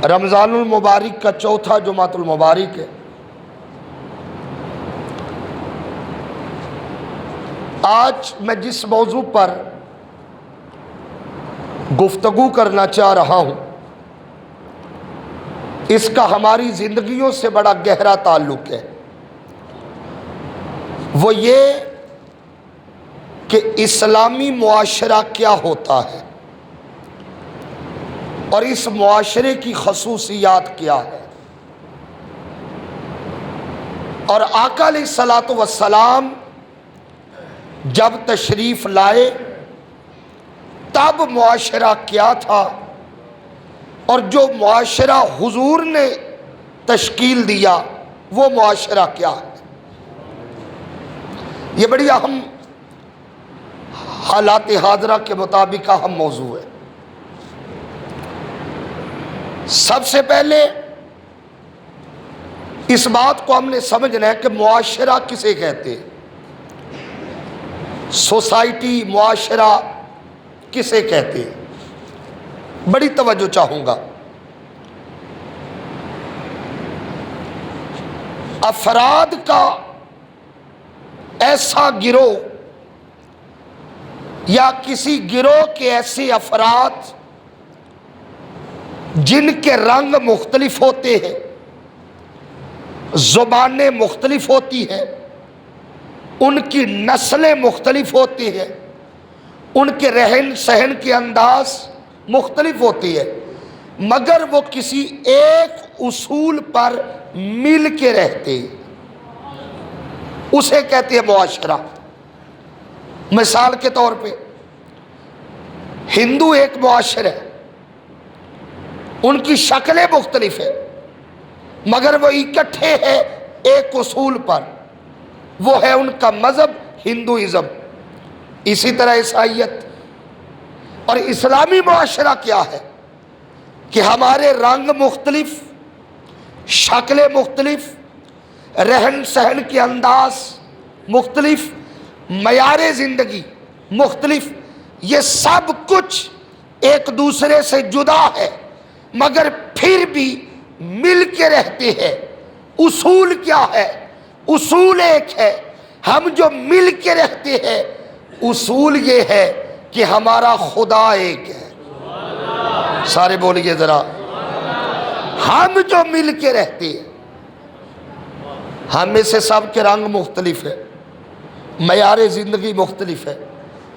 رمضان المبارک کا چوتھا جمعۃ المبارک ہے۔ آج میں جس موضوع پر گفتگو کرنا چاہ رہا ہوں اس کا ہماری زندگیوں سے بڑا گہرا تعلق ہے۔ وہ یہ کہ اسلامی معاشرہ کیا ہوتا ہے اور اس معاشرے کی خصوصیات کیا ہے، اور آقا علیہ الصلاۃ والسلام جب تشریف لائے تب معاشرہ کیا تھا، اور جو معاشرہ حضور نے تشکیل دیا وہ معاشرہ کیا ہے۔ یہ بڑی اہم حالات حاضرہ کے مطابق اہم موضوع ہے۔ سب سے پہلے اس بات کو ہم نے سمجھنا ہے کہ معاشرہ کسے کہتے ہیں، سوسائٹی، معاشرہ کسے کہتے ہیں۔ بڑی توجہ چاہوں گا۔ افراد کا ایسا گروہ یا کسی گروہ کے ایسے افراد جن کے رنگ مختلف ہوتے ہیں، زبانیں مختلف ہوتی ہیں، ان کی نسلیں مختلف ہوتی ہیں، ان کے رہن سہن کے انداز مختلف ہوتی ہے، مگر وہ کسی ایک اصول پر مل کے رہتے ہیں، اسے کہتے ہیں معاشرہ۔ مثال کے طور پہ ہندو ایک معاشرہ ہے، ان کی شکلیں مختلف ہیں مگر وہ اکٹھے ہیں ایک اصول پر، وہ ہے ان کا مذہب ہندوازم۔ اسی طرح عیسائیت اور اسلامی معاشرہ کیا ہے کہ ہمارے رنگ مختلف، شکلیں مختلف، رہن سہن کے انداز مختلف، معیار زندگی مختلف، یہ سب کچھ ایک دوسرے سے جدا ہے مگر پھر بھی مل کے رہتے ہیں۔ اصول کیا ہے؟ اصول ایک ہے، ہم جو مل کے رہتے ہیں اصول یہ ہے کہ ہمارا خدا ایک ہے۔ سارے بولیے ذرا، ہم جو مل کے رہتے ہیں، ہم میں سے سب کے رنگ مختلف ہے، معیار زندگی مختلف ہے،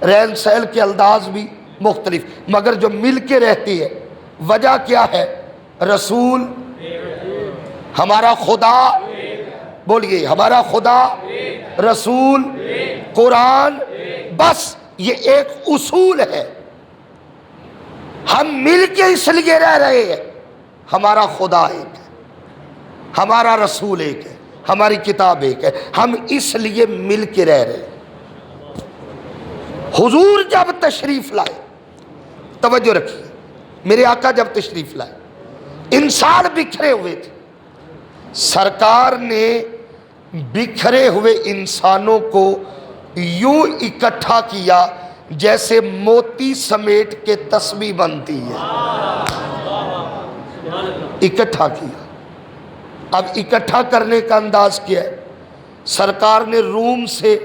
رہن سہن کے انداز بھی مختلف، مگر جو مل کے رہتی ہے وجہ کیا ہے؟ رسول، ہمارا خدا، بولیے ہمارا خدا، رسول، قرآن، بس یہ ایک اصول ہے۔ ہم مل کے اس لیے رہ رہے ہیں، ہمارا خدا ایک ہے، ہمارا رسول ایک ہے، ہماری کتاب ایک ہے، ہم اس لیے مل کے رہ رہے ہیں۔ حضور جب تشریف لائے، توجہ رکھیے، میرے آقا جب تشریف لائے انسان بکھرے ہوئے تھے، سرکار نے بکھرے ہوئے انسانوں کو یوں اکٹھا کیا جیسے موتی سمیٹ کے تسبیح بنتی ہے، اکٹھا کیا۔ اب اکٹھا کرنے کا انداز کیا ہے؟ سرکار نے روم سے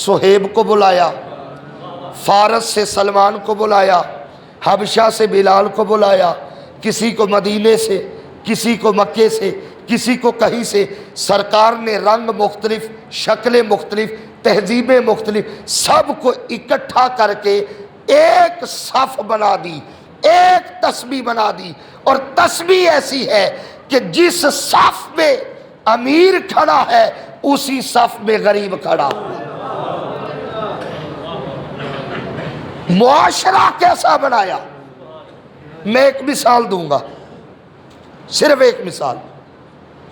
صہیب کو بلایا، فارس سے سلمان کو بلایا، حبشہ سے بلال کو بلایا، کسی کو مدینے سے، کسی کو مکے سے، کسی کو کہیں سے۔ سرکار نے رنگ مختلف، شکلیں مختلف، تہذیبیں مختلف، سب کو اکٹھا کر کے ایک صف بنا دی، ایک تسبیح بنا دی، اور تسبیح ایسی ہے کہ جس صف میں امیر کھڑا ہے اسی صف میں غریب کھڑا ہوا۔ معاشرہ کیسا بنایا؟ میں ایک مثال دوں گا، صرف ایک مثال۔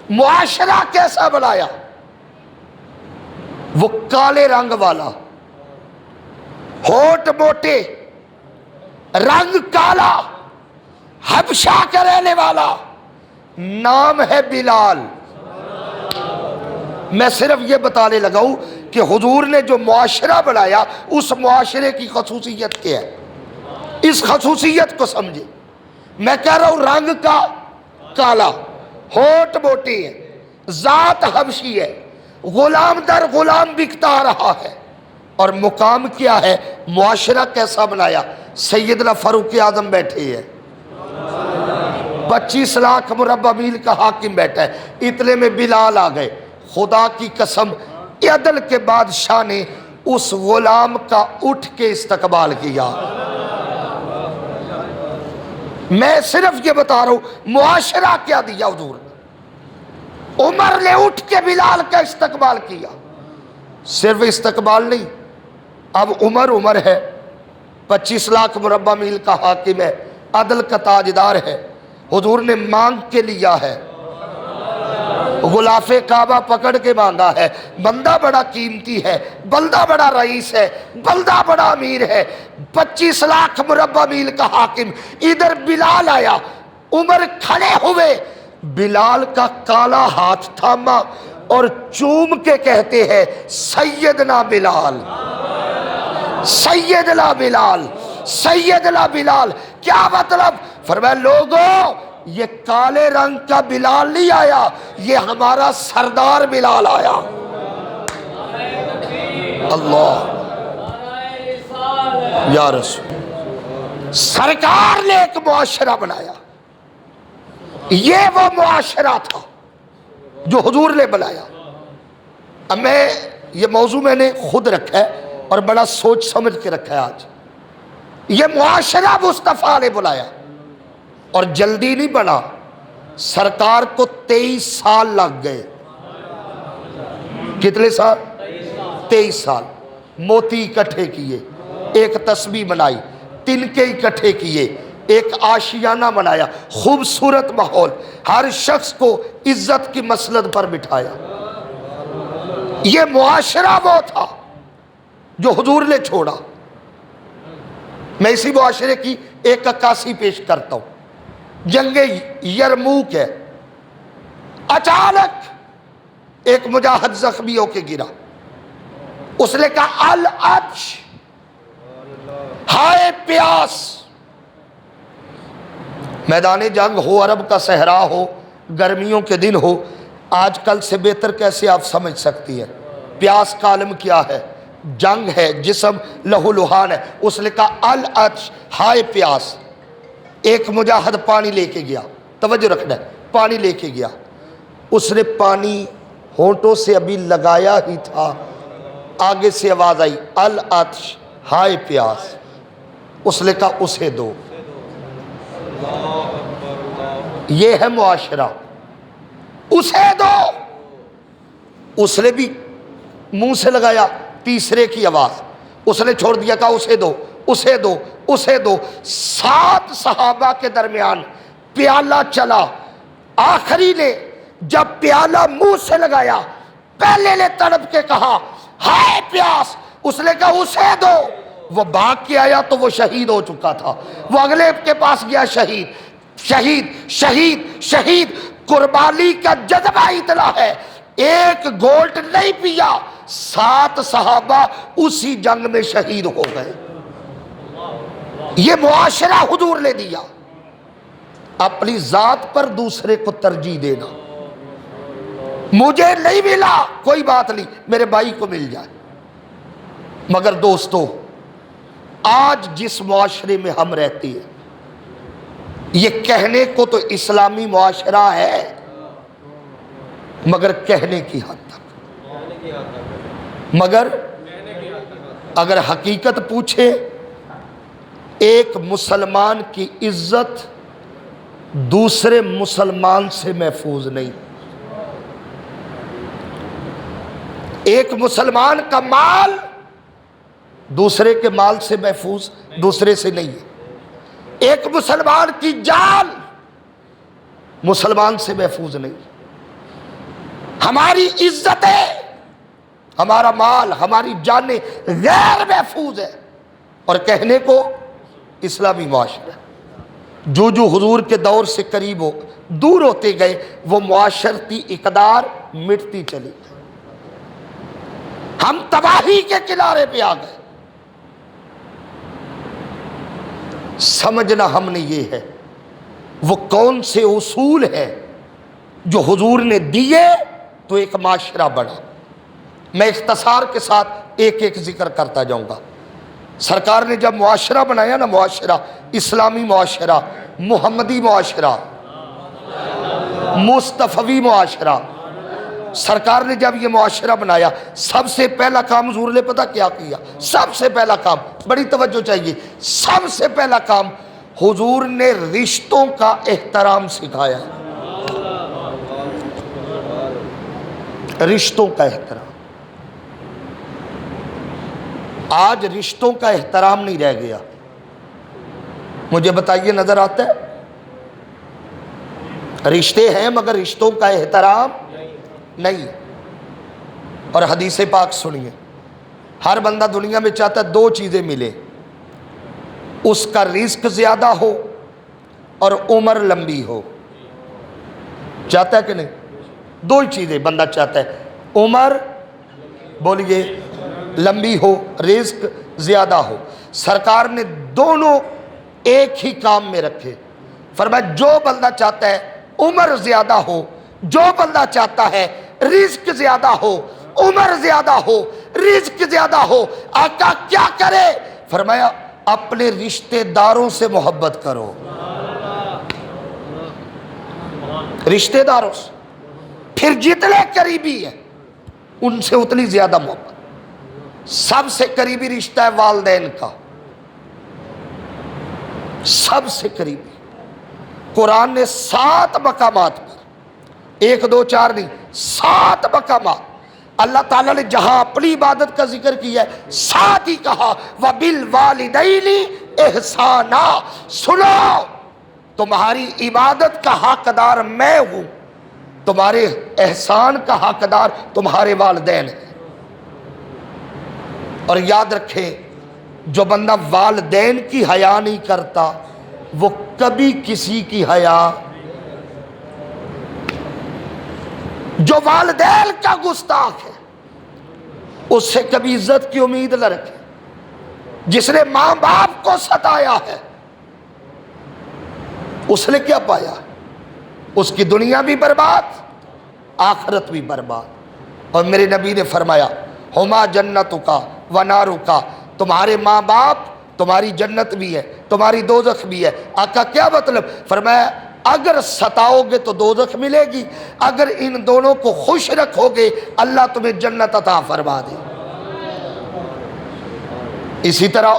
معاشرہ کیسا بنایا؟ وہ کالے رنگ والا، ہونٹ موٹے، رنگ کالا، حبشہ کا رہنے والا، نام ہے بلال۔ میں صرف یہ بتانے لگا ہوں کہ حضور نے جو معاشرہ بنایا اس معاشرے کی خصوصیت کیا ہے، اس خصوصیت کو سمجھے۔ میں کہہ رہا ہوں رنگ کا، کالا، ہوٹ موٹی ہے، ذات حبشی ہے، غلام در غلام بکتا آ رہا ہے، اور مقام کیا ہے؟ معاشرہ کیسا بنایا؟ سیدنا فاروق اعظم بیٹھے ہیں، 25 لاکھ مربع میل کا حاکم بیٹھا ہے، اتنے میں بلال آ گئے۔ خدا کی قسم، عدل کے بادشاہ نے اس غلام کا اٹھ کے استقبال کیا۔ میں صرف یہ بتا رہا ہوں معاشرہ کیا دیا حضور نے۔ عمر نے اٹھ کے بلال کا استقبال کیا، صرف استقبال نہیں، اب عمر ہے، 25 لاکھ مربع میل کا حاکم ہے، عدل کا تاجدار ہے، حضور نے مانگ کے لیا ہے، غلاف کعبہ پکڑ کے مانگا ہے، بندہ بڑا قیمتی ہے، بندہ بڑا رئیس ہے، بندہ بڑا امیر ہے، 25 لاکھ مربع میل کا حاکم، ادھر بلال آیا، عمر کھڑے ہوئے، بلال کا کالا ہاتھ تھاما اور چوم کے کہتے ہیں سیدنا بلال، سیدنا بلال، سیدنا بلال۔ کیا مطلب؟ فرمایا لوگوں یہ کالے رنگ کا بلال نہیں آیا، یہ ہمارا سردار بلال آیا۔ اللہ یا رسول، سرکار نے ایک معاشرہ بنایا، یہ وہ معاشرہ تھا جو حضور نے بنایا۔ اب یہ موضوع میں نے خود رکھا ہے اور بڑا سوچ سمجھ کے رکھا ہے آج۔ یہ معاشرہ مصطفیٰ نے بلایا اور جلدی نہیں بنا، سرکار کو 23 سال لگ گئے۔ کتنے سال؟ 23 سال۔ موتی اکٹھے کیے، ایک تسبیح بنائی، تنکے اکٹھے کیے، ایک آشیانہ بنایا، خوبصورت ماحول، ہر شخص کو عزت کی مسند پر بٹھایا۔ یہ معاشرہ وہ تھا جو حضور نے چھوڑا۔ میں اسی معاشرے کی ایک عکاسی پیش کرتا ہوں۔ جنگ یرموک ہے، اچانک ایک مجاہد زخمی ہو کے گرا، اس نے کہا العطش، ہائے پیاس۔ میدان جنگ ہو، عرب کا صحرا ہو، گرمیوں کے دن ہو، آج کل سے بہتر کیسے آپ سمجھ سکتی ہے؟ پیاس کا عالم کیا ہے؟ جنگ ہے، جسم لہو لہان ہے۔ اس نے کہا العطش، ہائے پیاس۔ ایک مجاہد پانی لے کے گیا، توجہ رکھنا ہے، پانی لے کے گیا، اس نے پانی ہونٹوں سے ابھی لگایا ہی تھا، آگے سے آواز آئی العطش، ہائے پیاس۔ اس نے کہا اسے دو۔ یہ ہے معاشرہ، اسے دو۔ اس نے بھی منہ سے لگایا، تیسرے کی آواز، اس نے چھوڑ دیا، کہا اسے دو، اسے دو، اسے دو۔ 7 صحابہ کے درمیان پیالہ چلا، آخری نے جب پیالہ منہ سے لگایا، پہلے نے تڑپ کے کہا ہائے پیاس، اس نے کہا اسے دو۔ وہ بھاگ کے آیا تو وہ شہید ہو چکا تھا، وہ اگلے کے پاس گیا، شہید شہید شہید شہید۔ قربانی کا جذبہ اتنا ہے، ایک گھونٹ نہیں پیا، 7 صحابہ اسی جنگ میں شہید ہو گئے۔ یہ معاشرہ حضور نے دیا، اپنی ذات پر دوسرے کو ترجیح دینا۔ مجھے نہیں ملا کوئی بات نہیں، میرے بھائی کو مل جائے۔ مگر دوستو، آج جس معاشرے میں ہم رہتے ہیں، یہ کہنے کو تو اسلامی معاشرہ ہے، مگر کہنے کی حد تک۔ مگر اگر حقیقت پوچھے، ایک مسلمان کی عزت دوسرے مسلمان سے محفوظ نہیں، ایک مسلمان کا مال دوسرے کے مال سے محفوظ دوسرے سے نہیں ہے، ایک مسلمان کی جان مسلمان سے محفوظ نہیں۔ ہماری عزتیں، ہمارا مال، ہماری جانیں غیر محفوظ ہے، اور کہنے کو اسلامی معاشرہ۔ جو جو حضور کے دور سے قریب ہو دور ہوتے گئے، وہ معاشرتی اقدار مٹتی چلی گئی، ہم تباہی کے کنارے پہ آ گئے۔ سمجھنا ہم نے یہ ہے وہ کون سے اصول ہیں جو حضور نے دیے تو ایک معاشرہ بنا. میں اختصار کے ساتھ ایک ایک ذکر کرتا جاؤں گا. سرکار نے جب معاشرہ بنایا نا، معاشرہ، اسلامی معاشرہ، محمدی معاشرہ، مصطفی معاشرہ، سرکار نے جب یہ معاشرہ بنایا، سب سے پہلا کام حضور نے پتہ کیا کیا؟ سب سے پہلا کام، بڑی توجہ چاہیے، سب سے پہلا کام حضور نے رشتوں کا احترام سکھایا. رشتوں کا احترام. آج رشتوں کا احترام نہیں رہ گیا. مجھے بتائیے، نظر آتا ہے؟ رشتے ہیں مگر رشتوں کا احترام نہیں. اور حدیث پاک سنیے، ہر بندہ دنیا میں چاہتا ہے دو چیزیں ملے، اس کا رزق زیادہ ہو اور عمر لمبی ہو. چاہتا ہے کہ نہیں؟ دو ہی چیزیں بندہ چاہتا ہے، عمر بولیے لمبی ہو، رزق زیادہ ہو. سرکار نے دونوں ایک ہی کام میں رکھے. فرمایا جو بندہ چاہتا ہے عمر زیادہ ہو، جو بندہ چاہتا ہے رزق زیادہ ہو، عمر زیادہ ہو، رزق زیادہ ہو، آقا کیا کرے؟ فرمایا اپنے رشتہ داروں سے محبت کرو. رشتہ داروں سے، پھر جتنے قریبی ہیں ان سے اتنی زیادہ محبت. سب سے قریبی رشتہ ہے والدین کا، سب سے قریبی. قرآن نے 7 مقامات پر، 1 2 4 نہیں، 7 مقامات اللہ تعالیٰ نے جہاں اپنی عبادت کا ذکر کیا ہے، ساتھ ہی کہا وَبِالْوَالِدَيْنِ إِحْسَانًا. سنو، تمہاری عبادت کا حقدار میں ہوں، تمہارے احسان کا حقدار تمہارے والدین ہیں. اور یاد رکھیں، جو بندہ والدین کی حیا نہیں کرتا وہ کبھی کسی کی حیا، جو والدین کا گستاخ ہے اس سے کبھی عزت کی امید نہ رکھے. جس نے ماں باپ کو ستایا ہے اس نے کیا پایا؟ اس کی دنیا بھی برباد، آخرت بھی برباد. اور میرے نبی نے فرمایا ہما جنتک و نارک، تمہارے ماں باپ تمہاری جنت بھی ہے، تمہاری دوزخ بھی ہے. آقا کیا مطلب؟ فرمایا اگر ستاؤ گے تو دوزخ ملے گی، اگر ان دونوں کو خوش رکھو گے اللہ تمہیں جنت عطا فرما دے. اسی طرح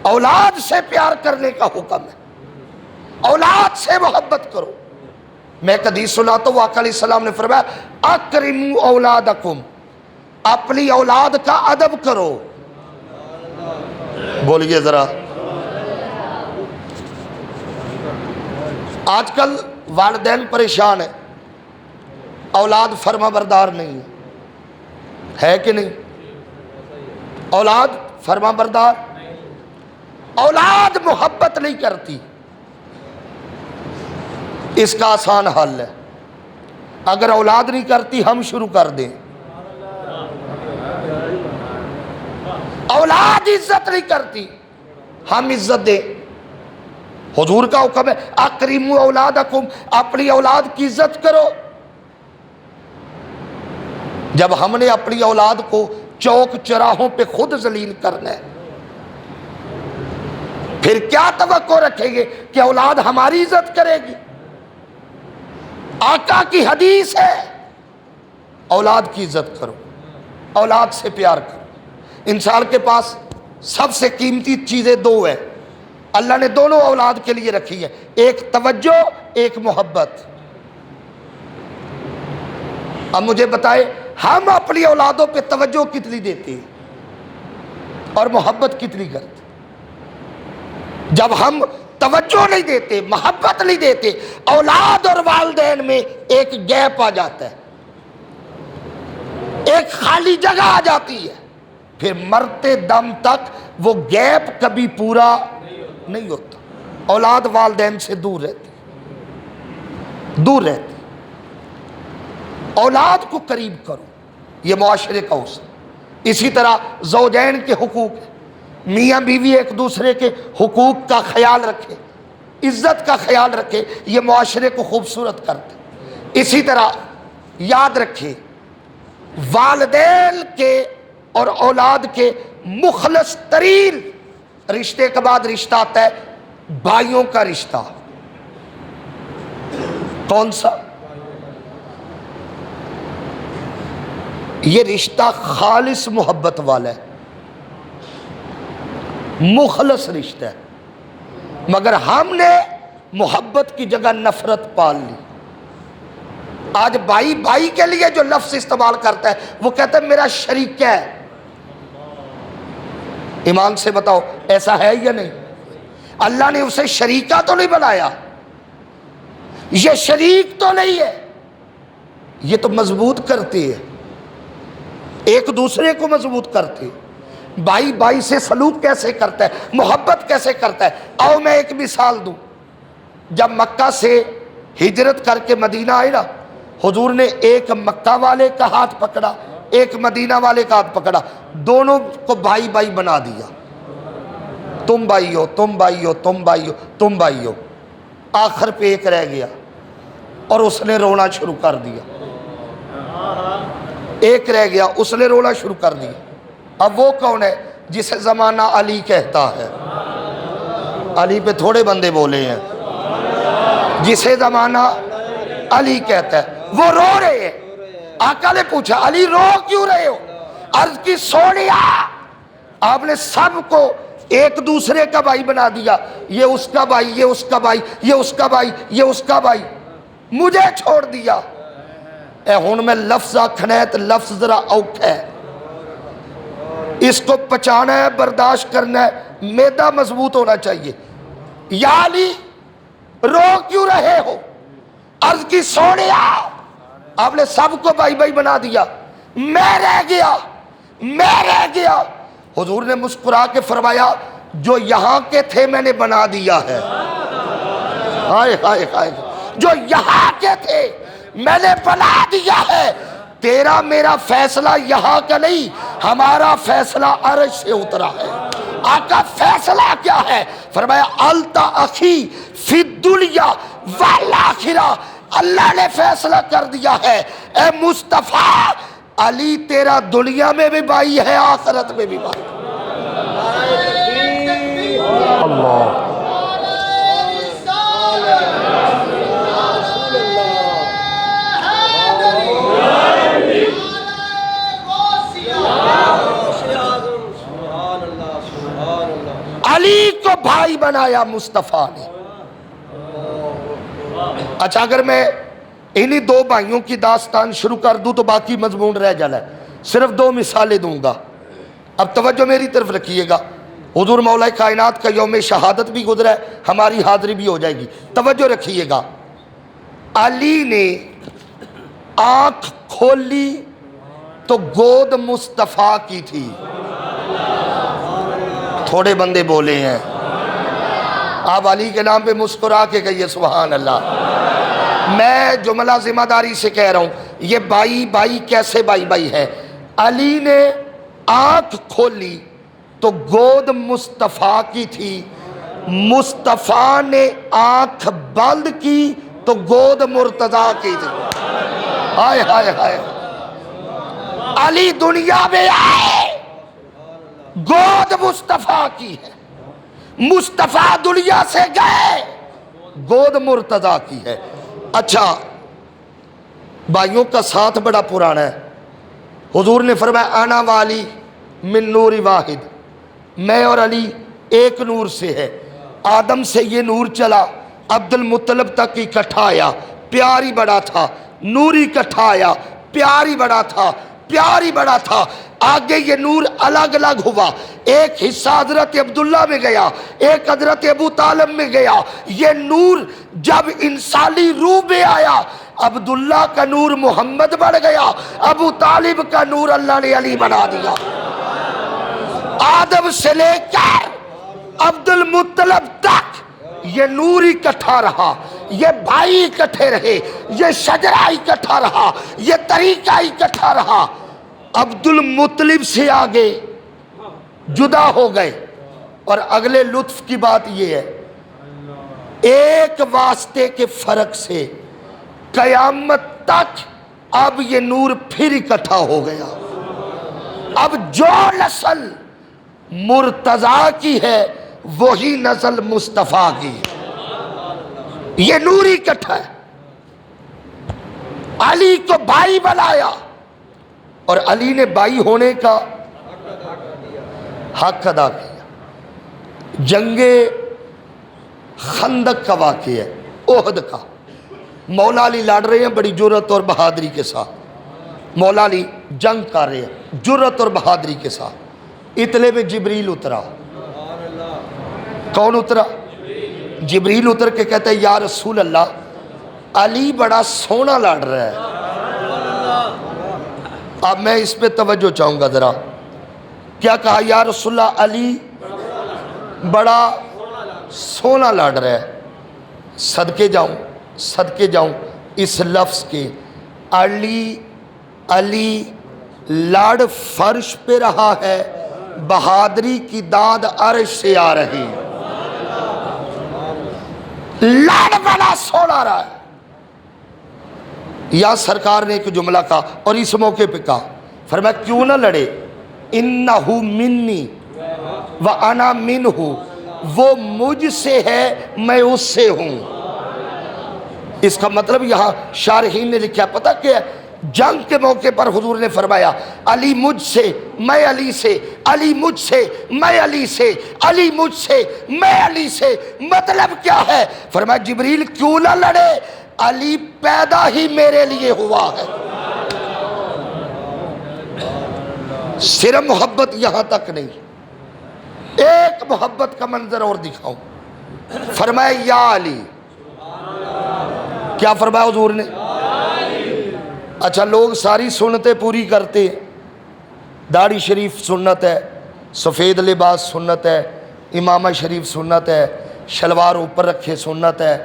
اولاد سے پیار کرنے کا حکم ہے، اولاد سے محبت کرو. میں ایک حدیث سناتا ہوں، آقا علیہ السلام نے فرمایا اکرموا اولادکم، اپنی اولاد کا ادب کرو. بولیے ذرا. آج کل والدین پریشان ہیں، اولاد فرما بردار نہیں ہے کہ نہیں؟ اولاد فرما بردار، اولاد محبت نہیں کرتی. اس کا آسان حل ہے، اگر اولاد نہیں کرتی ہم شروع کر دیں. اولاد عزت نہیں کرتی ہم عزت دیں. حضور کا حکم ہے اکرموا اولادکم، اپنی اولاد کی عزت کرو. جب ہم نے اپنی اولاد کو چوک چراہوں پہ خود ذلیل کرنا ہے، پھر کیا توقع رکھیں گے کہ اولاد ہماری عزت کرے گی؟ آقا کی حدیث ہے اولاد کی عزت کرو، اولاد سے پیار کرو. انسان کے پاس سب سے قیمتی چیزیں 2 ہیں، اللہ نے دونوں اولاد کے لیے رکھی ہے، ایک توجہ، ایک محبت. اب مجھے بتائے ہم اپنی اولادوں پہ توجہ کتنی دیتے ہیں اور محبت کتنی کرتے؟ جب ہم توجہ نہیں دیتے، محبت نہیں دیتے، اولاد اور والدین میں ایک گیپ آ جاتا ہے، ایک خالی جگہ آ جاتی ہے. پھر مرتے دم تک وہ گیپ کبھی پورا نہیں ہوتا. اولاد والدین سے دور رہتی، دور رہتی. اولاد کو قریب کرو، یہ معاشرے کا حسن. اسی طرح زوجین کے حقوق، میاں بیوی ایک دوسرے کے حقوق کا خیال رکھے. عزت کا خیال رکھے، یہ معاشرے کو خوبصورت کرتے۔ اسی طرح یاد رکھے والدین کے اور اولاد کے مخلص ترین رشتے کے بعد رشتہ آتا ہے بھائیوں کا رشتہ۔ کون سا؟ یہ رشتہ خالص محبت والا ہے، مخلص رشتہ ہے، مگر ہم نے محبت کی جگہ نفرت پال لی۔ آج بھائی بھائی کے لیے جو لفظ استعمال کرتا ہے وہ کہتا ہے میرا شریک ہے۔ ایمان سے بتاؤ ایسا ہے یا نہیں؟ اللہ نے اسے شریکہ تو نہیں بنایا، یہ شریک تو نہیں ہے، یہ تو مضبوط کرتی ہے، ایک دوسرے کو مضبوط کرتی ہے۔ بھائی بھائی سے سلوک کیسے کرتا ہے، محبت کیسے کرتا ہے؟ آؤ میں ایک مثال دوں۔ جب مکہ سے ہجرت کر کے مدینہ آئے نا، حضور نے ایک مکہ والے کا ہاتھ پکڑا، ایک مدینہ والے کا ہاتھ پکڑا، دونوں کو بھائی بھائی بنا دیا۔ تم بھائی ہو، تم بھائی ہو، تم بھائی ہو، تم بھائی ہو۔ آخر پہ ایک رہ گیا اور اس نے رونا شروع کر دیا۔ ایک رہ گیا، اس نے رونا شروع کر دیا۔ اب وہ کون ہے؟ جسے زمانہ علی کہتا ہے۔ علی پہ تھوڑے بندے بولے ہیں، جسے زمانہ علی کہتا ہے، وہ رو رہے ہیں۔ آقا نے پوچھا علی رو کیوں رہے ہو؟ عرض کی سونیا آپ نے سب کو ایک دوسرے کا بھائی بنا دیا، یہ اس کا بھائی، یہ اس کا بھائی، یہ اس کا بھائی، یہ اس کا بھائی، مجھے چھوڑ دیا۔ اے ہن میں لفظ آکھنا ہے تو لفظ ذرا اوکھا ہے، اس کو پچانا ہے، برداشت کرنا ہے، میدا مضبوط ہونا چاہیے۔ یا علی رو کیوں رہے ہو؟ عرض کی سونیا آپ نے سب کو بھائی بھائی بنا دیا، میں رہ گیا، میں رہ گیا۔ حضور نے مسکرا کے فرمایا جو یہاں کے تھے میں نے بنا دیا ہے۔ ہائے ہائے ہائے، جو یہاں کے تھے میں نے بنا دیا ہے۔ تیرا میرا فیصلہ یہاں کا نہیں، ہمارا فیصلہ عرش سے اترا ہے۔ آقا فیصلہ کیا ہے؟ فرمایا التا اخی فی الدنیا والآخرہ، اللہ نے فیصلہ کر دیا ہے اے مصطفیٰ علی تیرا دنیا میں بھی بھائی ہے، آخرت میں بھی بھائی۔ اللہ علی کو بھائی بنایا مصطفیٰ نے۔ اچھا اگر میں انہی دو بھائیوں کی داستان شروع کر دوں تو باقی مضمون رہ جانا ہے، صرف دو مثالیں دوں گا۔ اب توجہ میری طرف رکھیے گا، حضور مولا کائنات کا یوم شہادت بھی گزرا ہے، ہماری حاضری بھی ہو جائے گی، توجہ رکھیے گا۔ علی نے آنکھ کھولی تو گود مصطفیٰ کی تھی۔ تھوڑے بندے بولے ہیں، آپ علی کے نام پہ مسکرا کے کہیے سبحان اللہ۔ میں جملہ ذمہ داری سے کہہ رہا ہوں، یہ بھائی بھائی کیسے بھائی بھائی ہے؟ علی نے آنکھ کھولی تو گود مصطفیٰ کی تھی، مصطفیٰ نے آنکھ بند کی تو گود مرتضیٰ کی تھی۔ ہائے ہائے ہائے، علی دنیا میں آئے گود مصطفیٰ کی ہے، مصطفیٰ دنیا سے گئے گود مرتضیٰ کی ہے۔ اچھا بھائیوں کا ساتھ بڑا پرانا ہے، حضور نے فرمایا انا والی من نور واحد، میں اور علی ایک نور سے ہے۔ آدم سے یہ نور چلا عبد المطلب تک اکٹھا آیا، پیار ہی بڑا تھا، نور اکٹھا آیا، پیار ہی بڑا تھا، پیار ہی بڑا تھا۔ آگے یہ نور الگ الگ ہوا، ایک حصہ حضرت عبداللہ میں گیا، ایک حضرت ابو طالب میں گیا۔ یہ نور جب انسانی روح میں آیا، عبداللہ کا نور محمد بڑھ گیا، ابو طالب کا نور اللہ نے علی بنا دیا۔ آدم سے لے کر عبد المطلب تک یہ نور اکٹھا رہا، یہ بھائی اکٹھے رہے، یہ شجرہ اکٹھا رہا، یہ طریقہ اکٹھا رہا۔ عبد المطلب سے آگے جدا ہو گئے۔ اور اگلے لطف کی بات یہ ہے، ایک واسطے کے فرق سے قیامت تک اب یہ نور پھر اکٹھا ہو گیا. اب جو نسل مرتضیٰ کی ہے وہی نسل مصطفیٰ کی ہے. یہ نور اکٹھا ہے. علی کو بھائی بنایا اور علی نے بھائی ہونے کا حق ادا کیا. جنگ خندق کا واقعہ ہے، احد کا. مولا علی لڑ رہے ہیں بڑی جرأت اور بہادری کے ساتھ. مولا علی جنگ کر رہے ہیں جرأت اور بہادری کے ساتھ. اطلے میں جبریل اترا. کون اترا؟ جبریل اتر کے کہتا ہے یا رسول اللہ علی بڑا سونا لڑ رہا ہے. اب میں اس پہ توجہ چاہوں گا ذرا. کیا کہا؟ یا رسول اللہ علی بڑا سونا لڑ رہا ہے. صدقے جاؤں اس لفظ کے. علی لڑ فرش پہ رہا ہے، بہادری کی داد عرش سے آ رہی. لڑ بڑا سونا رہا ہے. یا سرکار نے ایک جملہ کہا اور اس موقع پہ کہا، فرمایا کیوں نہ لڑے، انہو منی وانا منہو، وہ مجھ سے ہے میں اس سے ہوں. اس کا مطلب یہاں شارحین نے لکھا پتہ کیا ہے؟ جنگ کے موقع پر حضور نے فرمایا علی مجھ سے میں علی سے، علی مجھ سے میں علی سے، علی مجھ سے میں علی سے. مطلب کیا ہے؟ فرمایا جبریل کیوں نہ لڑے، علی پیدا ہی میرے لیے ہوا ہے. صرف محبت یہاں تک نہیں، ایک محبت کا منظر اور دکھاؤں. فرمایا یا علی. کیا فرمایا حضور نے؟ اچھا لوگ ساری سنتیں پوری کرتے ہیں. داڑھی شریف سنت ہے، سفید لباس سنت ہے، امامہ شریف سنت ہے، شلوار اوپر رکھے سنت ہے،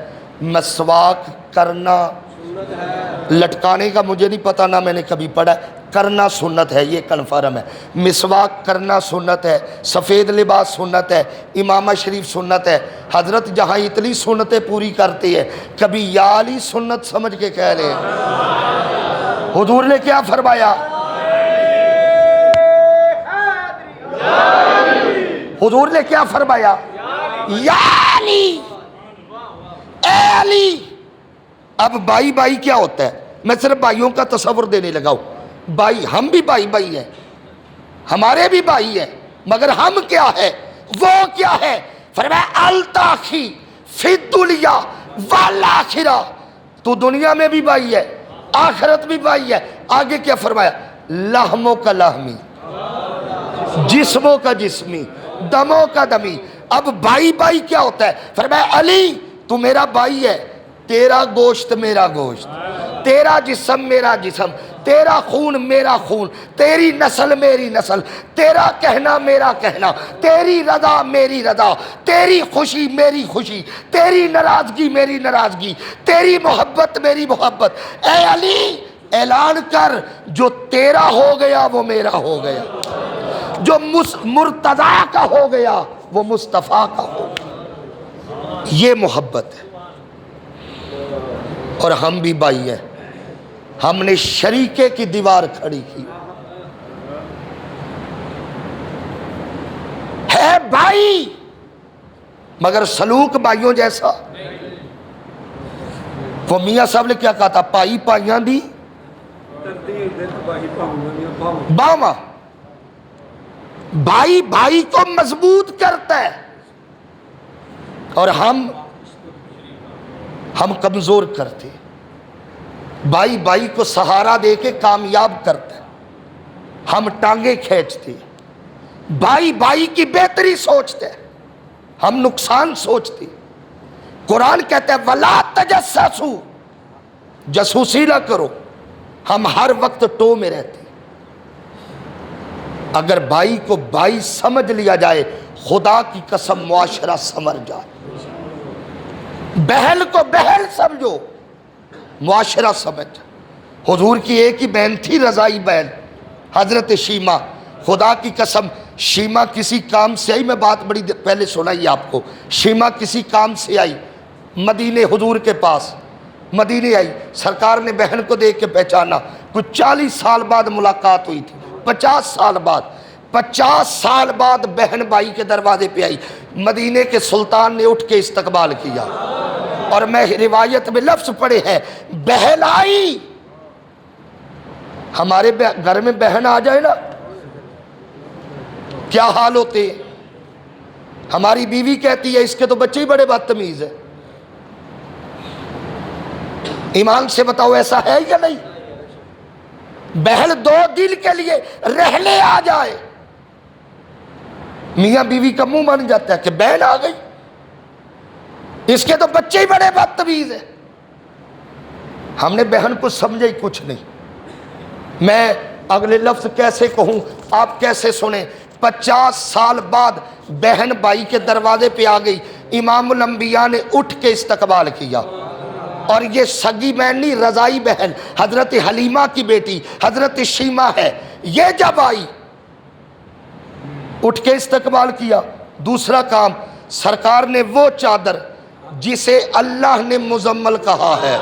مسواک کرنا لٹکانے کا مجھے نہیں پتہ، نہ میں نے کبھی پڑھا، کرنا سنت ہے، یہ کنفرم ہے. مسواک کرنا سنت ہے، سفید لباس سنت ہے، امامہ شریف سنت ہے. حضرت جہاں اتنی سنتیں پوری کرتی ہے کبھی یا علی سنت سمجھ کے کہہ رہے ہیں. حضور نے کیا فرمایا؟ حضور نے کیا فرمایا؟ یا علی، اے علی. اب بھائی کیا ہوتا ہے؟ میں صرف بھائیوں کا تصور دینے لگا ہوں. بھائی، ہم بھی بھائی ہیں، ہمارے بھی بھائی ہیں، مگر ہم کیا ہے، وہ کیا ہے؟ فرمایا التاخی فی الدنیا والآخرہ. تو دنیا میں بھی بھائی ہے، آخرت بھی بھائی ہے. آگے کیا فرمایا؟ لحموں کا لحمی، جسموں کا جسمی، دموں کا دمی. اب بھائی کیا ہوتا ہے؟ فرمایا علی تو میرا بھائی ہے، تیرا گوشت میرا گوشت، تیرا جسم میرا جسم، تیرا خون میرا خون، تیری نسل میری نسل، تیرا کہنا میرا کہنا، تیری رضا میری رضا، تیری خوشی میری خوشی، تیری ناراضگی میری ناراضگی، تیری محبت میری محبت. اے علی اعلان کر جو تیرا ہو گیا وہ میرا ہو گیا، جو مرتضیٰ کا ہو گیا وہ مصطفیٰ کا ہو گیا. یہ محبت ہے. اور ہم بھی بھائی ہیں، ہم نے شریکے کی دیوار کھڑی کی ہے بھائی، مگر سلوک بھائیوں جیسا. وہ میاں صاحب نے کیا کہا تھا؟ پائی پائیاں دی باواں. بھائی کو مضبوط کرتا ہے اور ہم کمزور کرتے. بھائی کو سہارا دے کے کامیاب کرتا ہے، ہم ٹانگیں کھینچتے. بھائی کی بہتری سوچتے ہیں، ہم نقصان سوچتے. قرآن کہتا ہے وَلَا تَجَسَّسُوا، جاسوسی نہ کرو. ہم ہر وقت ٹو میں رہتے. اگر بھائی کو بھائی سمجھ لیا جائے خدا کی قسم معاشرہ سنور جائے. بہن کو بہن سمجھو معاشرہ سمجھ. حضور کی ایک ہی بہن تھی، رضائی بہن، حضرت شیمہ. خدا کی قسم شیمہ کسی کام سے آئی، میں بات بڑی پہلے سنائی آپ کو. شیمہ کسی کام سے آئی، مدینے حضور کے پاس مدینے آئی، سرکار نے بہن کو دیکھ کے پہچانا، کچھ 40 سال بعد ملاقات ہوئی تھی، 50 سال بعد بہن بھائی کے دروازے پہ آئی، مدینے کے سلطان نے اٹھ کے استقبال کیا، اور میں روایت میں لفظ پڑھے ہیں بہن آئی۔ ہمارے گھر میں بہن آ جائے نا کیا حال ہوتے ہیں؟ ہماری بیوی کہتی ہے اس کے تو بچے ہی بڑے بدتمیز ہیں۔ ایمان سے بتاؤ ایسا ہے یا نہیں؟ بہن 2 دن کے لیے رہنے آ جائے، میاں بیوی کا منہ بن جاتا ہے کہ بہن آ گئی، اس کے تو بچے ہی بڑے بدتمیز ہیں۔ ہم نے بہن کو سمجھا ہی کچھ نہیں۔ میں اگلے لفظ کیسے کہوں، آپ کیسے سنیں؟ 50 سال بعد بہن بھائی کے دروازے پہ آ گئی، امام الانبیاء نے اٹھ کے استقبال کیا، اور یہ سگی بہن نہیں، رضائی بہن حضرت حلیمہ کی بیٹی حضرت شیمہ ہے، یہ جب آئی اٹھ کے استقبال کیا۔ دوسرا کام، سرکار نے وہ چادر جسے اللہ نے مزمل کہا ہے،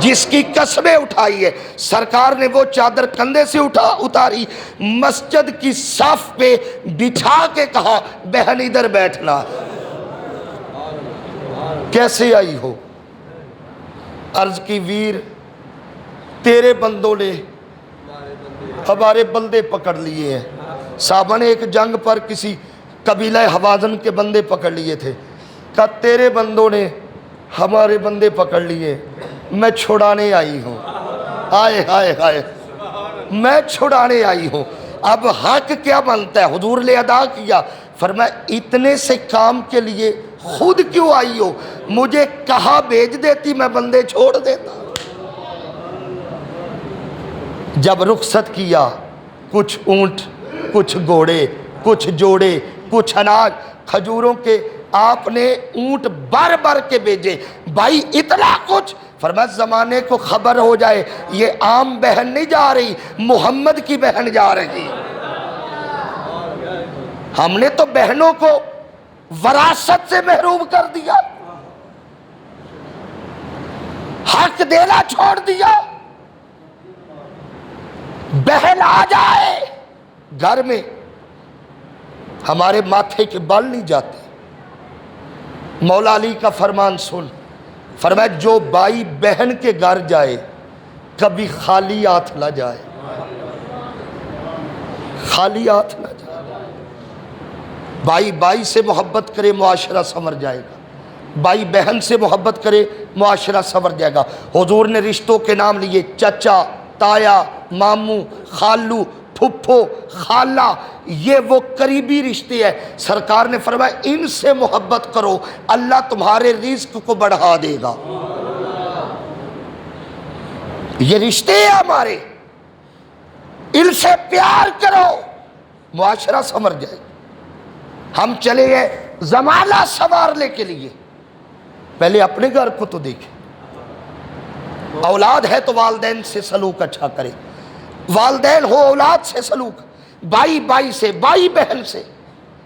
جس کی قسمیں اٹھائی ہے، سرکار نے وہ چادر کندھے سے اتاری، مسجد کی صف پہ بٹھا کے کہا بہن ادھر بیٹھنا۔ کیسے آئی ہو؟ عرض کی ویر تیرے بندوں نے ہمارے بندے پکڑ لیے ہیں۔ صحابہ نے ایک جنگ پر کسی قبیلہ حوازن کے بندے پکڑ لیے تھے، کہا تیرے بندوں نے ہمارے بندے پکڑ لیے، میں چھڑانے آئی ہوں۔ ہائے ہائے ہائے، میں چھڑانے آئی ہوں۔ اب حق کیا بنتا ہے؟ حضور نے ادا کیا، فرمایا اتنے سے کام کے لیے خود کیوں آئی ہو؟ مجھے کہا بھیج دیتی، میں بندے چھوڑ دیتا۔ جب رخصت کیا، کچھ اونٹ، کچھ گھوڑے، کچھ جوڑے، کچھ اناج، کھجوروں کے آپ نے اونٹ بھر بھر کے بھیجے۔ بھائی اتنا کچھ؟ فرمایا زمانے کو خبر ہو جائے یہ عام بہن نہیں جا رہی، محمد کی بہن جا رہی۔ ہم نے تو بہنوں کو وراثت سے محروم کر دیا، حق دینا چھوڑ دیا۔ بہن آ جائے گھر میں، ہمارے ماتھے کے بال نہیں جاتے۔ مولا علی کا فرمان سن، فرمایا جو بھائی بہن کے گھر جائے کبھی خالی ہاتھ نہ جائے، خالی ہاتھ نہ جائے۔ بھائی بھائی سے محبت کرے معاشرہ سنور جائے گا، بھائی بہن سے محبت کرے معاشرہ سنور جائے گا۔ حضور نے رشتوں کے نام لیے، چچا، تایا، ماموں، خالو، پھپھو، خالہ، یہ وہ قریبی رشتے ہیں۔ سرکار نے فرمایا ان سے محبت کرو، اللہ تمہارے رزق کو بڑھا دے گا۔ یہ رشتے ہیں ہمارے، ان سے پیار کرو، معاشرہ سنور جائے گا۔ ہم چلے گئے زمانہ سنوارنے کے لیے، پہلے اپنے گھر کو تو دیکھیں۔ اولاد ہے تو والدین سے سلوک اچھا کرے، والدین ہو اولاد سے سلوک، بھائی بھائی سے، بھائی بہن سے،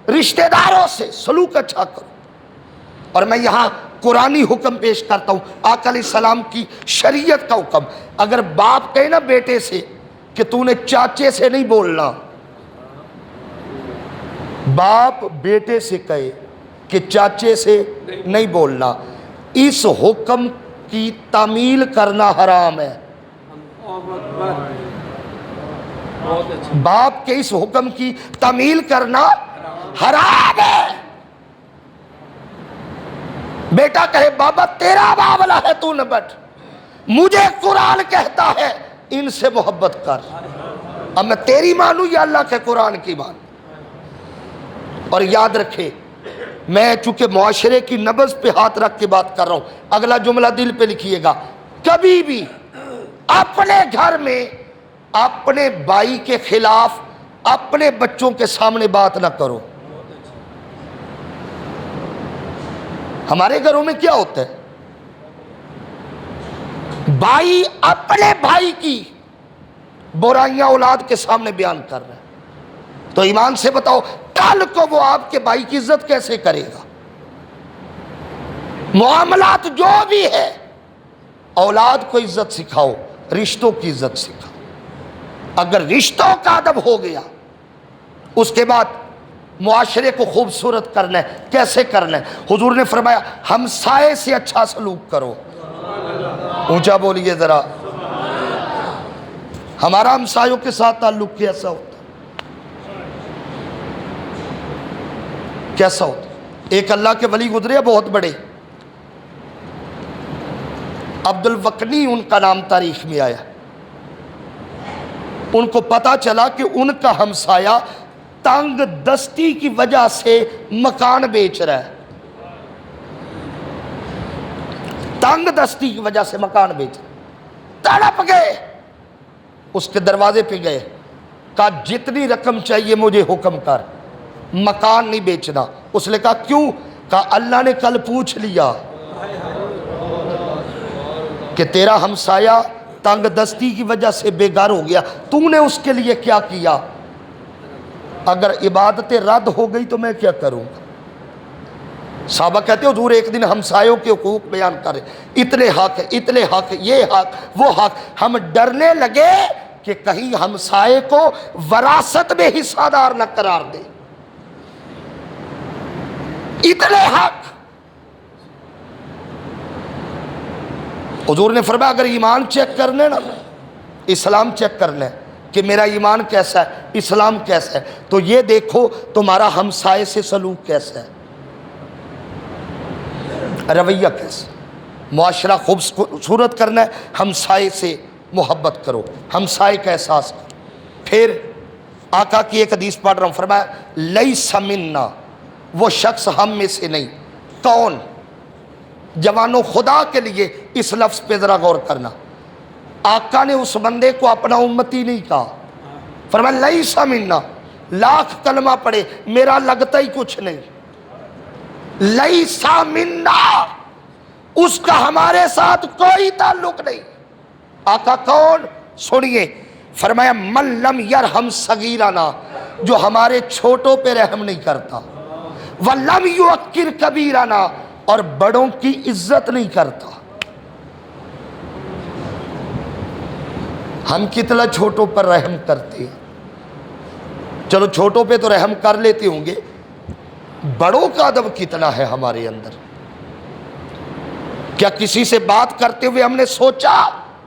رشتہ داروں سے سلوک اچھا کرو۔ اور میں یہاں قرآنی حکم پیش کرتا ہوں، آقا علیہ السلام کی شریعت کا حکم۔ اگر باپ کہے نا بیٹے سے کہ تو نے چاچے سے نہیں بولنا، باپ بیٹے سے کہے کہ چاچے سے نہیں بولنا، اس حکم کی تعمیل کرنا حرام ہے۔ باپ کے اس حکم کی تعمیل کرنا حرام ہے۔ بیٹا کہے بابا تیرا معاملہ ہے تو نہ بٹ، مجھے قرآن کہتا ہے ان سے محبت کر، اب میں تیری مانوں یا اللہ کے قرآن کی مان۔ اور یاد رکھے، میں چونکہ معاشرے کی نبض پہ ہاتھ رکھ کے بات کر رہا ہوں، اگلا جملہ دل پہ لکھیے گا، کبھی بھی اپنے گھر میں اپنے بھائی کے خلاف اپنے بچوں کے سامنے بات نہ کرو۔ ہمارے گھروں میں کیا ہوتا ہے، بھائی اپنے بھائی کی برائیاں اولاد کے سامنے بیان کر رہے ہیں، تو ایمان سے بتاؤ کل کو وہ آپ کے بھائی کی عزت کیسے کرے گا؟ معاملات جو بھی ہے، اولاد کو عزت سکھاؤ، رشتوں کی عزت سکھاؤ۔ اگر رشتوں کا ادب ہو گیا، اس کے بعد معاشرے کو خوبصورت کرنا ہے۔ کیسے کرنا ہے؟ حضور نے فرمایا ہمسائے سے اچھا سلوک کرو۔ اونچا بولیے ذرا، ہمارا ہمسایوں کے ساتھ تعلق کیسا ہوتا؟ کیسا ہوتا؟ ایک اللہ کے ولی گزرے بہت بڑے، عبد الوکنی ان کا نام تاریخ میں آیا۔ ان کو پتا چلا کہ ان کا ہمسایہ تنگ دستی کی وجہ سے مکان بیچ رہا ہے، تنگ دستی کی وجہ سے مکان بیچ رہا ہے۔ تڑپ گئے، اس کے دروازے پہ گئے، کہا جتنی رقم چاہیے مجھے حکم کر، مکان نہیں بیچنا۔ اس نے کہا کیوں؟ کہا اللہ نے کل پوچھ لیا کہ تیرا ہمسایہ تنگ دستی کی وجہ سے بے گھر ہو گیا، تو نے اس کے لیے کیا کیا؟ اگر عبادتیں رد ہو گئی تو میں کیا کروں گا؟ صحابہ کہتے حضور ایک دن ہمسایوں کے حقوق بیان کر رہے، اتنے حق، اتنے حق، یہ حق، وہ حق۔ ہم ڈرنے لگے کہ کہیں ہمسائے کو وراثت میں حصہ دار نہ قرار دے، اتنے حق۔ حضور نے فرمایا اگر ایمان چیک کرنے نا، اسلام چیک کرنا ہے کہ میرا ایمان کیسا ہے، اسلام کیسا ہے، تو یہ دیکھو تمہارا ہمسائے سے سلوک کیسا ہے، رویہ کیسا۔ معاشرہ خوبصورت کرنا ہے، ہمسائے سے محبت کرو، ہمسائے کا احساس کرو۔ پھر آقا کی ایک حدیث پڑھ رہا ہوں، فرمایا لیس منا، وہ شخص ہم میں سے نہیں۔ کون؟ جوانوں خدا کے لیے اس لفظ پہ ذرا غور کرنا۔ آقا نے اس بندے کو اپنا امتی نہیں کہا، فرمایا لیس منا، لاکھ کلمہ پڑھے میرا لگتا ہی کچھ نہیں۔ لیس منا، اس کا ہمارے ساتھ کوئی تعلق نہیں۔ آقا کون؟ سنیے، فرمایا من لم یرحم صغیرنا، جو ہمارے چھوٹوں پہ رحم نہیں کرتا، ولم یوقر کبیرنا، اور بڑوں کی عزت نہیں کرتا۔ ہم کتنا چھوٹوں پر رحم کرتے ہیں، چلو چھوٹوں پہ تو رحم کر لیتے ہوں گے، بڑوں کا ادب کتنا ہے ہمارے اندر؟ کیا کسی سے بات کرتے ہوئے ہم نے سوچا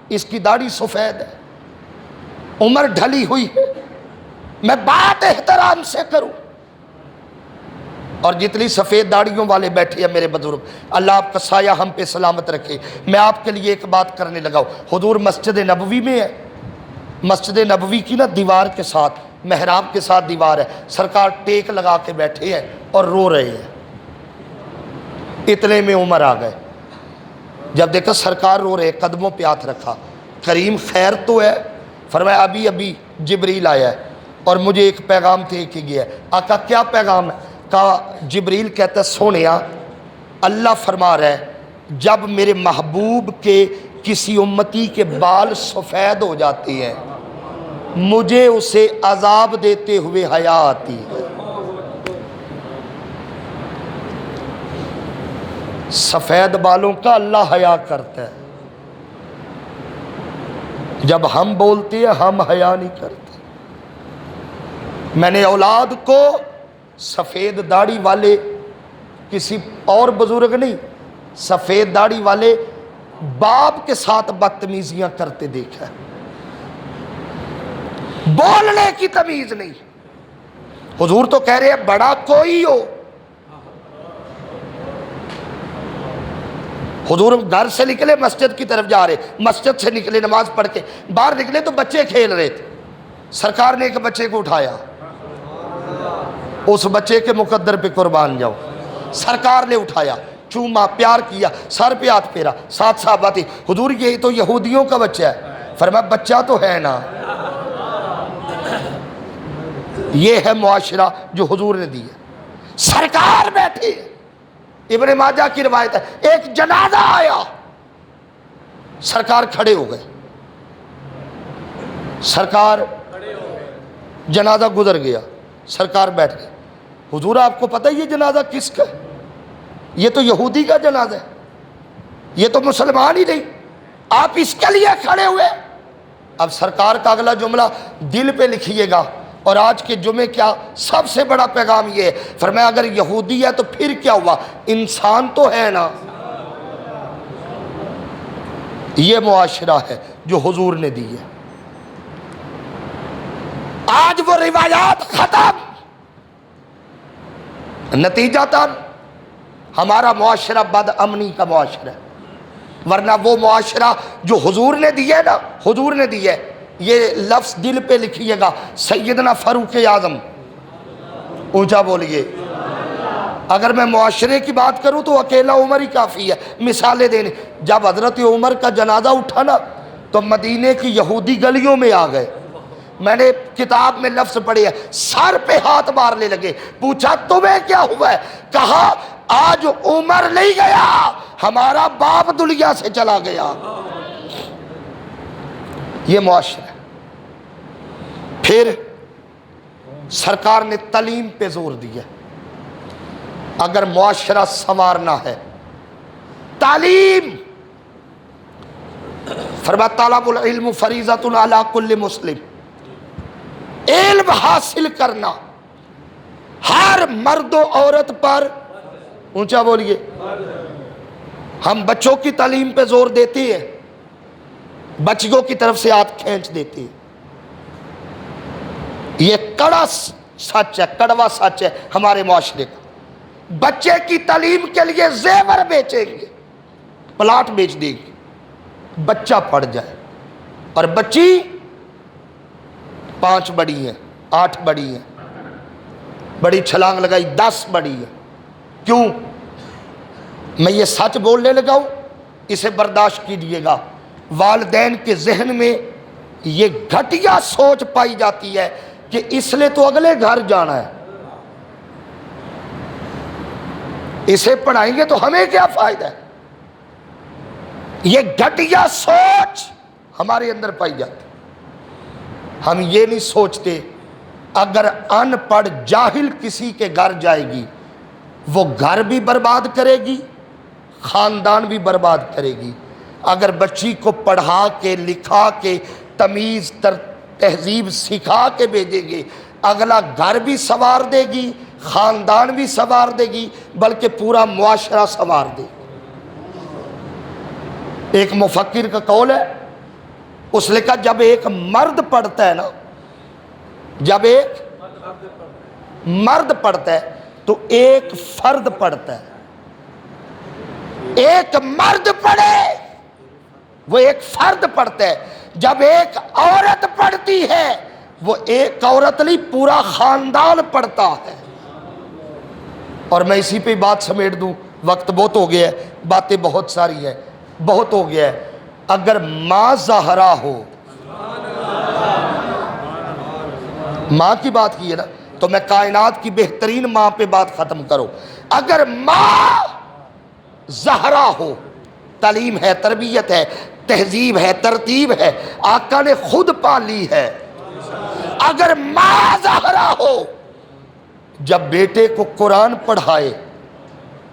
اس کی داڑھی سفید ہے، عمر ڈھلی ہوئی ہے، میں بات احترام سے کروں؟ اور جتنی سفید داڑھیوں والے بیٹھے ہیں میرے بزرگ، اللہ آپ کا سایہ ہم پہ سلامت رکھے۔ میں آپ کے لیے ایک بات کرنے لگا ہوں، حضور مسجد نبوی میں ہے، مسجد نبوی کی نا دیوار کے ساتھ، محراب کے ساتھ دیوار ہے، سرکار ٹیک لگا کے بیٹھے ہیں اور رو رہے ہیں۔ اتنے میں عمر آ گئے، جب دیکھا سرکار رو رہے، قدموں پہ ہاتھ رکھا، کریم خیر تو ہے؟ فرمایا ابھی ابھی جبریل آیا ہے اور مجھے ایک پیغام دے کے گیا ہے۔ آقا کیا پیغام ہے؟ کہا جبریل کہتا ہے سونیا، اللہ فرما رہا ہے جب میرے محبوب کے کسی امتی کے بال سفید ہو جاتے ہیں مجھے اسے عذاب دیتے ہوئے حیا آتی ہے۔ سفید بالوں کا اللہ حیا کرتا ہے، جب ہم بولتے ہیں ہم حیا نہیں کرتے۔ میں نے اولاد کو سفید داڑھی والے، کسی اور بزرگ نہیں، سفید داڑھی والے باپ کے ساتھ بدتمیزیاں کرتے دیکھا ہے، بولنے کی تمیز نہیں۔ حضور تو کہہ رہے ہیں بڑا کوئی ہو، حضور گھر سے نکلے مسجد کی طرف جا رہے، مسجد سے نکلے نماز پڑھ کے باہر نکلے تو بچے کھیل رہے تھے، سرکار نے ایک بچے کو اٹھایا، اس بچے کے مقدر پہ قربان جاؤ، سرکار نے اٹھایا، چوما، پیار کیا، سر پہ ہاتھ پھیرا، ساتھ صحابہ تھے، حضور یہ تو یہودیوں کا بچہ ہے، فرمایا بچہ تو ہے نا۔ یہ ہے معاشرہ جو حضور نے دی ہے۔ سرکار بیٹھے، ابن ماجہ کی روایت ہے، ایک جنازہ آیا، سرکار کھڑے ہو گئے، سرکار جنازہ گزر گیا، سرکار بیٹھ گئے۔ حضور آپ کو پتہ ہے یہ جنازہ کس کا ہے؟ یہ تو یہودی کا جنازہ ہے۔ یہ تو مسلمان ہی نہیں، آپ اس کے لیے کھڑے ہوئے۔ اب سرکار کا اگلا جملہ دل پہ لکھیے گا، اور آج کے جمعے کیا سب سے بڑا پیغام یہ ہے، فرمایا اگر یہودی ہے تو پھر کیا ہوا، انسان تو ہے نا۔ یہ معاشرہ ہے جو حضور نے دی ہے۔ آج وہ روایات ختم، نتیجتاً ہمارا معاشرہ بد امنی کا معاشرہ ہے، ورنہ وہ معاشرہ جو حضور نے دی ہے نا، حضور نے دی ہے، یہ لفظ دل پہ لکھیے گا، سیدنا فاروق اعظم، اونچا بولیے۔ اگر میں معاشرے کی بات کروں تو اکیلا عمر ہی کافی ہے مثالیں دینے۔ جب حضرت عمر کا جنازہ اٹھا نا تو مدینے کی یہودی گلیوں میں آ گئے، میں نے کتاب میں لفظ پڑھے ہیں، سر پہ ہاتھ مارنے لگے، پوچھا تمہیں کیا ہوا ہے؟ کہا آج عمر نہیں گیا، ہمارا باپ دنیا سے چلا گیا۔ یہ معاشرہ۔ پھر سرکار نے تعلیم پہ زور دیا، اگر معاشرہ سنوارنا ہے تعلیم، فرمایا طلب العلم فریضۃ علی کل مسلم، علم حاصل کرنا ہر مرد و عورت پر، اونچا بولیے۔ ہم بچوں کی تعلیم پہ زور دیتے ہیں، بچیوں کی طرف سے ہاتھ کھینچ دیتے ہیں، یہ کڑا سچ ہے، کڑوا سچ ہے ہمارے معاشرے کا۔ بچے کی تعلیم کے لیے زیور بیچیں گے، پلاٹ بیچ دیں گے، بچہ پڑھ جائے، اور بچی 5 بڑی ہیں، 8 بڑی ہیں، بڑی چھلانگ لگائی 10 بڑی ہے۔ کیوں؟ میں یہ سچ بولنے لگا ہوں، اسے برداشت کیجیے گا۔ والدین کے ذہن میں یہ گھٹیا سوچ پائی جاتی ہے کہ اس لیے تو اگلے گھر جانا ہے، اسے پڑھائیں گے تو ہمیں کیا فائدہ ہے۔ یہ گھٹیا سوچ ہمارے اندر پائی جاتی۔ ہم یہ نہیں سوچتے اگر ان پڑھ جاہل کسی کے گھر جائے گی، وہ گھر بھی برباد کرے گی، خاندان بھی برباد کرے گی۔ اگر بچی کو پڑھا کے لکھا کے تمیز تہذیب سکھا کے بھیجیں گے، اگلا گھر بھی سنوار دے گی، خاندان بھی سنوار دے گی، بلکہ پورا معاشرہ سنوار دے گی۔ ایک مفکر کا قول ہے، اس نے کہا جب ایک مرد پڑھتا ہے نا، جب ایک مرد پڑھتا ہے تو ایک فرد پڑھتا ہے۔ ایک مرد پڑھے وہ ایک فرد پڑھتا ہے، جب ایک عورت پڑھتی ہے وہ ایک عورت نہیں پورا خاندان پڑھتا ہے۔ اور میں اسی پہ بات سمیٹ دوں، وقت بہت ہو گیا ہے، باتیں بہت ساری ہیں، بہت ہو گیا ہے۔ اگر ماں زہرا ہو، ماں کی بات کی ہے نا، تو میں کائنات کی بہترین ماں پہ بات ختم کرو۔ اگر ماں زہرا ہو، تعلیم ہے، تربیت ہے، تہذیب ہے، ترتیب ہے، آقا نے خود پالی ہے۔ اگر ماں زہرا ہو، جب بیٹے کو قرآن پڑھائے،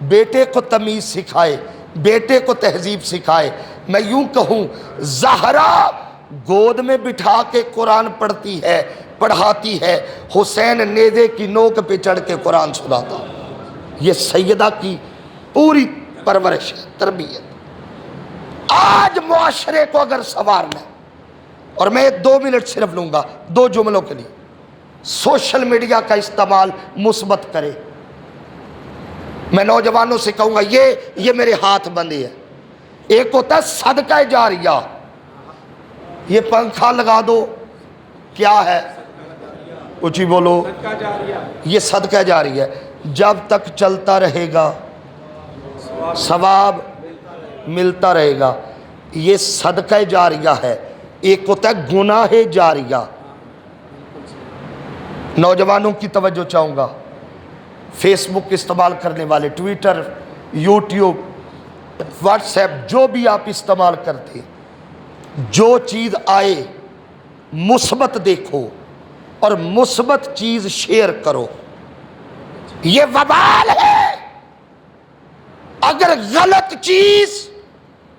بیٹے کو تمیز سکھائے، بیٹے کو تہذیب سکھائے، میں یوں کہوں زہرا گود میں بٹھا کے قرآن پڑھتی ہے، پڑھاتی ہے، حسین نیزے کی نوک پہ چڑھ کے قرآن سناتا۔ یہ سیدہ کی پوری پرورش ہے، تربیت۔ آج معاشرے کو اگر سنوارنا ہے، اور میں 2 منٹ صرف لوں گا 2 جملوں کے لیے، سوشل میڈیا کا استعمال مثبت کرے۔ میں نوجوانوں سے کہوں گا یہ میرے ہاتھ بندے ہے۔ ایک ہوتا ہے صدقہ جاریہ، یہ پنکھا لگا دو، کیا ہے؟ اونچی بولو، یہ صدقہ جاریہ ہے، جب تک چلتا رہے گا ثواب ملتا رہے گا، یہ صدقہ جاریہ ہے۔ ایک ہوتا ہے گناہ جاریہ۔ نوجوانوں کی توجہ چاہوں گا، فیس بک استعمال کرنے والے، ٹویٹر، یوٹیوب، واٹس ایپ، جو بھی آپ استعمال کرتے، جو چیز آئے مثبت دیکھو اور مثبت چیز شیئر کرو۔ یہ وبال ہے۔ اگر غلط چیز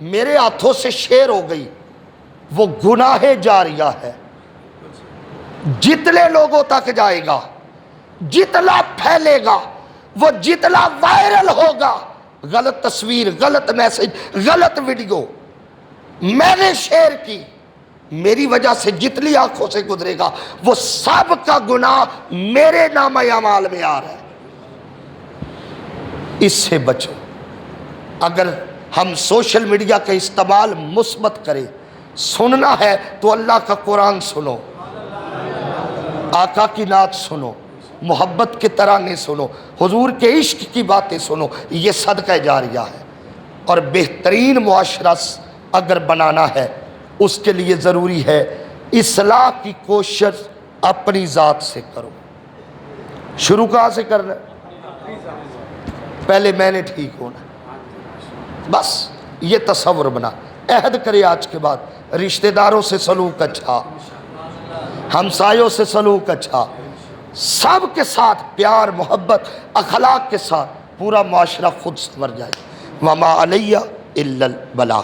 میرے ہاتھوں سے شیئر ہو گئی، وہ گناہ جاریہ ہے، جتنے لوگوں تک جائے گا، جتنا پھیلے گا، وہ جتنا وائرل ہوگا، غلط تصویر، غلط میسج، غلط ویڈیو میں نے شیئر کی، میری وجہ سے جتنی آنکھوں سے گزرے گا، وہ سب کا گناہ میرے نامہ اعمال میں آ رہا ہے۔ اس سے بچو۔ اگر ہم سوشل میڈیا کا استعمال مثبت کریں، سننا ہے تو اللہ کا قرآن سنو، آقا کی نعت سنو، محبت کے ترانے سنو، حضور کے عشق کی باتیں سنو، یہ صدقہ جاریہ ہے۔ اور بہترین معاشرہ اگر بنانا ہے، اس کے لیے ضروری ہے اصلاح کی کوشش اپنی ذات سے کرو۔ شروع کہاں سے کرنا ہے؟ پہلے میں نے ٹھیک ہونا ہے، بس یہ تصور بنا، عہد کرے آج کے بعد رشتہ داروں سے سلوک اچھا، ہمسایوں سے سلوک اچھا، سب کے ساتھ پیار محبت اخلاق کے ساتھ پورا معاشرہ خود سنور جائے۔ وما علیہ الا البلاغ۔